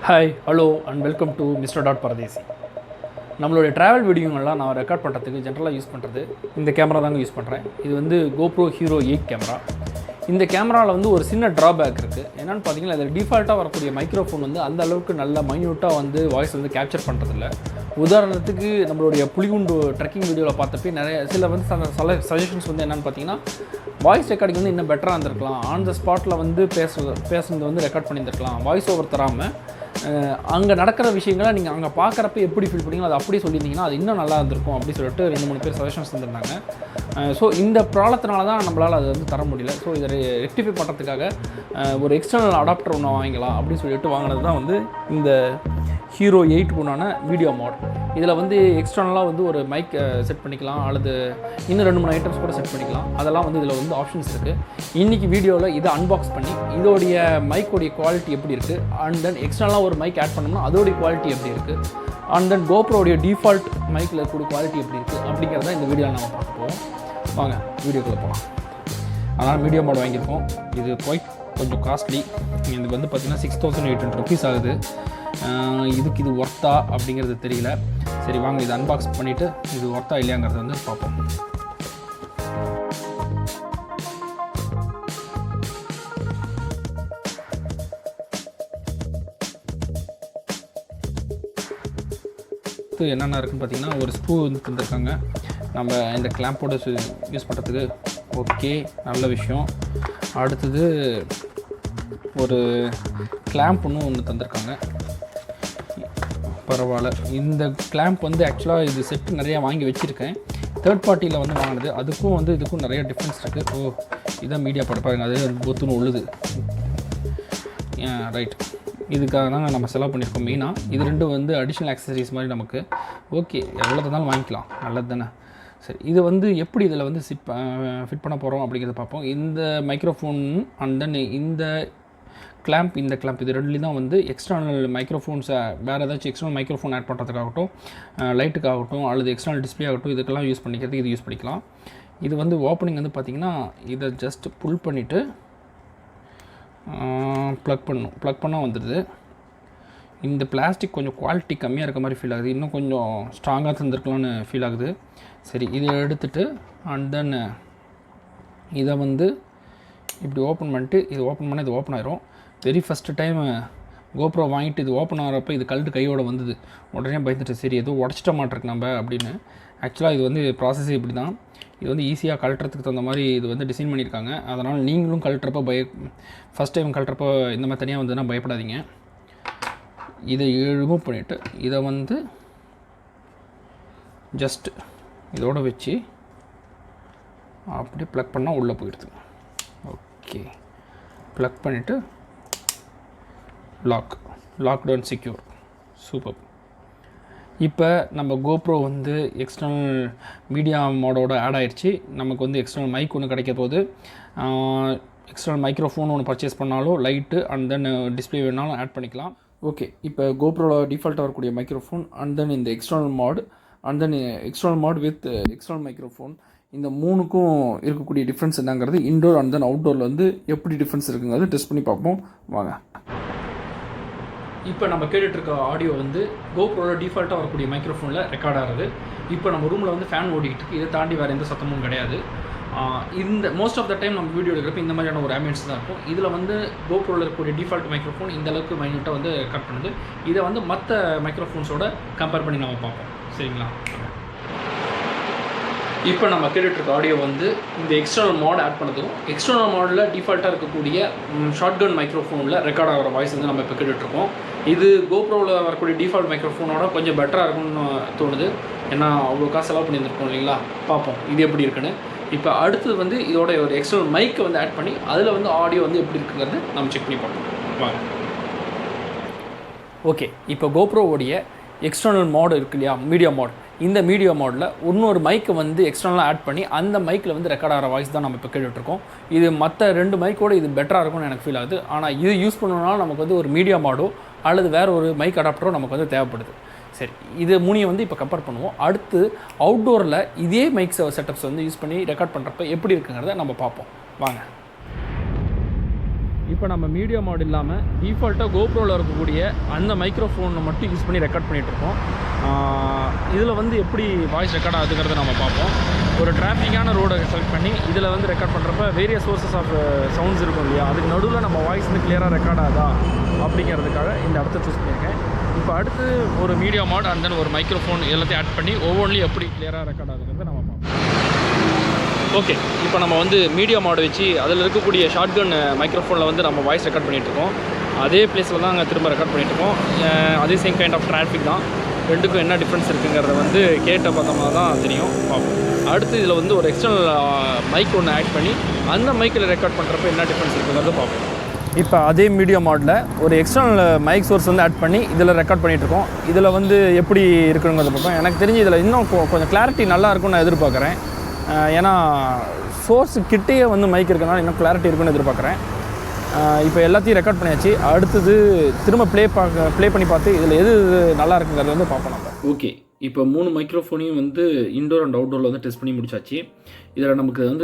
Hi hello and welcome to mister Paradesi. நம்மளுடைய travel வீடியோங்கள்லாம் நான் record பண்ணுறதுக்கு ஜென்ரலாக யூஸ் பண்ணுறது இந்த கேமரா தாங்க யூஸ் பண்ணுறேன். இது வந்து GoPro Hero 8 கேமரா. இந்த கேமராவில் வந்து ஒரு சின்ன ட்ராபேக் இருக்குது. என்னென்னு பார்த்தீங்கன்னா அதில் டிஃபால்ட்டாக வரக்கூடிய மைக்ரோஃபோன் வந்து அந்த அளவுக்கு நல்ல மைன்யூட்டாக வந்து வாய்ஸ் வந்து கேப்சர் பண்ணுறதில்ல. உதாரணத்துக்கு நம்மளுடைய புலிகுண்டு ட்ரெக்கிங் வீடியோவில் பார்த்தப்போ நிறைய சில வந்து சஜஷன்ஸ் வந்து என்னென்னு பார்த்தீங்கன்னா வாய்ஸ் ரெக்கார்டிங் வந்து இன்னும் பெட்டராக இருந்திருக்கலாம், ஆன் த ஸ்பாட்டில் வந்து பேசுகிறது வந்து ரெக்கார்ட் பண்ணியிருந்திருக்கலாம், வாய்ஸ் ஓவர் தராமல் அங்கே நடக்கிற விஷயங்களை நீங்கள் அங்கே பார்க்குறப்ப எப்படி ஃபீல் பண்ணீங்களோ அதை அப்படியே சொல்லியிருந்தீங்கன்னா அது இன்னும் நல்லா இருந்திருக்கும் அப்படின்னு சொல்லிட்டு 2-3 பேர் சஜஷன்ஸ் தந்துருந்தாங்க. ஸோ இந்த ப்ராப்ளத்தினால தான் நம்மளால் அதை வந்து தர முடியல. ஸோ இதை ரெக்டிஃபை பண்ணுறதுக்காக ஒரு எக்ஸ்டர்னல் அடாப்டர் ஒன்று வாங்கிக்கலாம் அப்படின்னு சொல்லிட்டு வாங்கினது தான் வந்து இந்த Hero 8 உண்டான வீடியோ மோட். இதில் வந்து எக்ஸ்டர்னலாக வந்து ஒரு மைக் செட் பண்ணிக்கலாம், அல்லது இன்னும் 2-3 ஐட்டம்ஸ் கூட செட் பண்ணிக்கலாம். அதெல்லாம் வந்து இதில் வந்து ஆப்ஷன்ஸ் இருக்குது. இன்றைக்கி வீடியோவில் இதை அன்பாக்ஸ் பண்ணி இதோடைய மைக்கோடைய குவாலிட்டி எப்படி இருக்குது, அண்ட் தென் எக்ஸ்டர்னலாக ஒரு மைக் ஆட் பண்ணோம்னா அதோடைய குவாலிட்டி எப்படி இருக்குது, அண்ட் தென் GoProடைய டிஃபால்ட் மைக்கில் இருக்கக்கூடிய குவாலிட்டி எப்படி இருக்குது அப்படிங்கிறத இந்த வீடியோவில் நம்ம பார்க்க போவோம். வாங்க வீடியோக்குள்ளே போகலாம். அதனால் மீடியா மோட் வாங்கியிருக்கோம். இது கொஞ்சம் காஸ்ட்லி. இது வந்து பார்த்திங்கன்னா 6800 rupees ஆகுது. இதுக்கு இது ஒர்த்தா அப்படிங்கிறது தெரியல. சரி வாங்க இதை அன்பாக்ஸ் பண்ணிவிட்டு இது ஒர்த்தா இல்லையாங்கிறத வந்து பார்ப்போம். இது என்னென்ன இருக்குதுன்னு பார்த்தீங்கன்னா ஒரு ஸ்க்ரூ வந்து தந்துருக்காங்க. நம்ம இந்த கிளாம்போட யூஸ் பண்ணுறதுக்கு ஓகே, நல்ல விஷயம். அடுத்தது ஒரு கிளாம்ப் ஒன்று தந்திருக்காங்க, பரவாயில்ல. இந்த கிளாம்ப் வந்து ஆக்சுவலாக இது செட்டு நிறையா வாங்கி வச்சுருக்கேன். தேர்ட் பார்ட்டியில் வந்து வாங்கினது, அதுக்கும் வந்து இதுக்கும் நிறைய டிஃப்ரென்ஸ் இருக்குது. இதான் மீடியா படம் பாருங்க, அது பொத்துன்னு உள்ளுது. ரைட், இதுக்காக தான் நம்ம செலவு பண்ணியிருக்கோம் மெயினாக. இது ரெண்டும் வந்து அடிஷ்னல் ஆக்சசரிஸ் மாதிரி நமக்கு. ஓகே, எவ்வளோ இருந்தாலும் வாங்கிக்கலாம், நல்லது தானே. சரி, இது வந்து எப்படி இதில் வந்து ஃபிட் பண்ண போகிறோம் அப்படிங்கிறத பார்ப்போம். இந்த மைக்ரோஃபோன் அண்ட் தென் இந்த கிளாம்ப் இது ரெண்டுலேயும் தான் வந்து எக்ஸ்டர்னல் மைக்ரோஃபோன்ஸை வேறு ஏதாச்சும் எக்ஸ்டர்னல் மைக்ரோஃபோன் ஆட் பண்ணுறதுக்காகட்டும், லைட்டுக்காகட்டும், அல்லது எக்ஸ்டர்னல் டிஸ்பிளே ஆகட்டும், இதுக்கெல்லாம் யூஸ் பண்ணிக்கிறதுக்கு இது யூஸ் பண்ணிக்கலாம். இது வந்து ஓப்பனிங் வந்து பார்த்திங்கன்னா இதை ஜஸ்ட் புல் பண்ணிவிட்டு ப்ளக் பண்ணால் வந்துடுது. இந்த பிளாஸ்டிக் கொஞ்சம் குவாலிட்டி கம்மியாக இருக்க மாதிரி ஃபீல் ஆகுது, இன்னும் கொஞ்சம் ஸ்ட்ராங்காக தந்துருக்கலாம்னு ஃபீல் ஆகுது. சரி, இதை எடுத்துகிட்டு அண்ட் தென் இதை வந்து இப்படி ஓப்பன் பண்ணிட்டு இது ஓப்பன் பண்ணால் இது ஓப்பன் ஆயிரும். வெரி ஃபஸ்ட்டு டைம் GoPro வாங்கிட்டு இது ஓப்பன் ஆகிறப்ப இது கழட்டு கையோடு வந்தது. உடனே பயந்துட்டு சரி எதுவும் உடச்சிட்ட மாட்டிருக்கு நம்ம அப்படின்னு. ஆக்சுவலாக இது வந்து ப்ராசஸ் இப்படி தான். இது வந்து ஈஸியாக கழட்டுறதுக்கு தகுந்த மாதிரி இது வந்து டிசைன் பண்ணியிருக்காங்க. அதனால் நீங்களும் கழட்டுறப்ப ஃபஸ்ட் டைம் கழட்டுறப்போ இந்த மாதிரி தனியாக வந்ததுன்னா பயப்படாதீங்க. இதை ரிமூவ் பண்ணிவிட்டு இதை வந்து ஜஸ்ட் இதோடு வச்சு அப்படி ப்ளக் பண்ணால் உள்ளே போயிடுது. ஓகே, ப்ளக் பண்ணிவிட்டு லாக்ட் அண்ட் செக்யூர். சூப்பர். இப்போ நம்ம GoPro வந்து எக்ஸ்டர்னல் மீடியா மோடோட ஆட் ஆகிடுச்சு. நமக்கு வந்து எக்ஸ்டர்னல் மைக் ஒன்று கிடைக்க போகுது. எக்ஸ்டர்னல் மைக்ரோஃபோன் ஒன்று பர்ச்சேஸ் பண்ணாலும் லைட்டு அண்ட் தென் டிஸ்பிளே வேணாலும் ஆட் பண்ணிக்கலாம். ஓகே, இப்போ GoProவில் டிஃபால்ட்டாக வரக்கூடிய மைக்ரோஃபோன் அண்ட் தென் இந்த external mod and then external mod with external microphone, இந்த மூணுக்கும் இருக்கக்கூடிய டிஃப்ரென்ஸ் என்னங்கிறது இன்டோர் அண்ட் தென் அவுட்டோரில் வந்து எப்படி டிஃப்ரென்ஸ் இருக்குங்கிறது டெஸ்ட் பண்ணி பார்ப்போம். வாங்க. இப்போ நம்ம கேட்டுட்ருக்க ஆடியோ வந்து GoProவில் டிஃபால்ட்டாக வரக்கூடிய மைக்ரோஃபோனில் ரெக்கார்ட் ஆகுது. இப்போ நம்ம ரூமில் வந்து ஃபேன் ஓடிக்கிட்டு இருக்குது. இதை தாண்டி வேறு எந்த சத்தமும் கிடையாது. இந்த மோஸ்ட் ஆஃப் த டைம் நம்ம வீடியோ எடுக்கிறப்ப இந்த மாதிரியான ஒரு ஆம்பியன்ஸ் தான் இருக்கும். இதில் வந்து GoProவில் இருக்கக்கூடிய டிஃபால்ட் மைக்ரோஃபோன் இந்த அளவுக்கு மைன்யூட்டாக வந்து ரெக்கார்ட் பண்ணுது. இதை வந்து மற்ற மைக்ரோஃபோன்ஸோட கம்பேர் பண்ணி நம்ம பார்ப்போம். சரிங்களா? இப்போ நம்ம கேட்டுட்ருக்க ஆடியோ வந்து இந்த எக்ஸ்டர்னல் மாட் ஆட் பண்ணதும் எக்ஸ்டர்னல் மாடில் டிஃபால்ட்டாக இருக்கக்கூடிய ஷார்ட்கன் மைக்ரோஃபோனில் ரெக்கார்ட் ஆகிற வாய்ஸ் வந்து நம்ம இப்போ கேட்டுட்ருக்கோம். இது GoProவில் வரக்கூடிய டிஃபால்ட் மைக்ரோஃபோனோட கொஞ்சம் பெட்டராக இருக்கும்னு தோணுது. ஏன்னா அவ்வளோ காசு செலவு பண்ணியிருந்திருக்கோம் இல்லைங்களா? பார்ப்போம் இது எப்படி இருக்குன்னு. இப்போ அடுத்தது வந்து இதோட ஒரு எக்ஸ்டர்னல் மைக்கை வந்து ஆட் பண்ணி அதில் வந்து ஆடியோ வந்து எப்படி இருக்குங்கிறது நம்ம செக் பண்ணி பார்ப்போம். வாங்க. ஓகே, இப்போ GoProவோடைய எக்ஸ்டர்னல் மாட் இருக்கு இல்லையா, மீடியா மாட். இந்த மீடியா மாடில் இன்னொரு மைக்கை வந்து எக்ஸ்டர்னலாக ஆட் பண்ணி அந்த மைக்கில் வந்து ரெக்கார்ட் ஆகிற வாய்ஸ் தான் நம்ம இப்போ கேட்டுட்ருக்கோம். இது மற்ற 2 மைக்கோடு இது பெட்டராக இருக்கும்னு எனக்கு ஃபீல் ஆகுது. ஆனால் இது யூஸ் பண்ணணும்னா நமக்கு வந்து ஒரு மீடியா மாடோ அல்லது வேறு ஒரு மைக் அடாப்டரோ நமக்கு வந்து தேவைப்படுது. சரி, இது மூணையும் வந்து இப்போ கம்பேர் பண்ணுவோம். அடுத்து அவுட்டோரில் இதே மைக் செட்டப்ஸ் வந்து யூஸ் பண்ணி ரெக்கார்ட் பண்ணுறப்ப எப்படி இருக்குங்கிறத நம்ம பார்ப்போம். வாங்க. இப்போ நம்ம மீடியா மோட் இல்லாமல் டிஃபால்ட்டாக கோப்ரோவில் இருக்கக்கூடிய அந்த மைக்ரோஃபோனை மட்டும் யூஸ் பண்ணி ரெக்கார்ட் பண்ணிகிட்ருக்கோம். இதில் வந்து எப்படி வாய்ஸ் ரெக்கார்ட் ஆகுதுங்கிறத நம்ம பார்ப்போம். ஒரு டிராஃபிக்கான ரோடை செலக்ட் பண்ணி இதில் வந்து ரெக்கார்ட் பண்ணுறப்ப வேரியஸ் சோர்சஸ் ஆஃப் சவுண்ட்ஸ் இருக்கும் இல்லையா, அதுக்கு நடுவில் நம்ம வாய்ஸ் வந்து கிளியராக ரெக்கார்ட் ஆகுதா அப்படிங்கிறதுக்காக இந்த இடத்த சூஸ் பண்ணியிருக்கேன். இப்போ அடுத்து ஒரு மீடியா மோட் அண்ட் தென் ஒரு மைக்ரோஃபோன் எல்லாத்தையும் ஆட் பண்ணி ஒவ்வொன்றிலையும் எப்படி கிளியராக ரெக்கார்ட் ஆகுதுங்கிறத நம்ம பார்ப்போம். ஓகே, இப்போ நம்ம வந்து மீடியா மோட் வச்சு அதில் இருக்கக்கூடிய ஷார்ட்கன் மைக்ரோஃபோனில் வந்து நம்ம வாய்ஸ் ரெக்கார்ட் பண்ணிகிட்ருக்கோம். அதே பிளேஸில் தான் நாங்கள் திரும்ப ரெக்கார்ட் பண்ணிகிட்ருக்கோம். அதே சேம் கைண்ட் ஆஃப் டிராஃபிக் தான். ரெண்டுக்கும் என்ன டிஃப்ரென்ஸ் இருக்குங்கிறத வந்து கேட்ட பார்த்தோம்னா தான் தெரியும், பார்ப்போம். அடுத்து இதில் வந்து ஒரு எக்ஸ்டர்னல் மைக் ஒன்று ஆட் பண்ணி அந்த மைக்கில் ரெக்கார்ட் பண்ணுறப்ப என்ன டிஃப்ரென்ஸ் இருக்குங்கிறத பார்ப்போம். இப்போ அதே மீடியா மோடில் ஒரு எக்ஸ்டர்னல் மைக் சோர்ஸ் வந்து ஆட் பண்ணி இதில் ரெக்கார்ட் பண்ணிகிட்ருக்கோம். இதில் வந்து எப்படி இருக்குங்கிறத பார்ப்போம். எனக்கு தெரிஞ்சு இதில் இன்னும் கொஞ்சம் கிளாரிட்டி நல்லா இருக்கும்னு நான் எதிர்பார்க்குறேன். ஏன்னா சோர்ஸ் கிட்டேயே வந்து மைக் இருக்கனால இன்னும் கிளாரிட்டி இருக்குன்னு எதிர்பார்க்குறேன். இப்போ எல்லாத்தையும் ரெக்கார்ட் பண்ணியாச்சு. அடுத்தது திரும்ப ப்ளே பண்ணி பார்த்து இதில் எது நல்லா இருக்குங்கிறத வந்து பார்ப்போம் நம்ம. ஓகே, இப்போ 3 மைக்ரோஃபோனையும் வந்து இன்டோர் அண்ட் அவுட்டோரில் வந்து டெஸ்ட் பண்ணி முடிச்சாச்சு. இதில் நமக்கு வந்து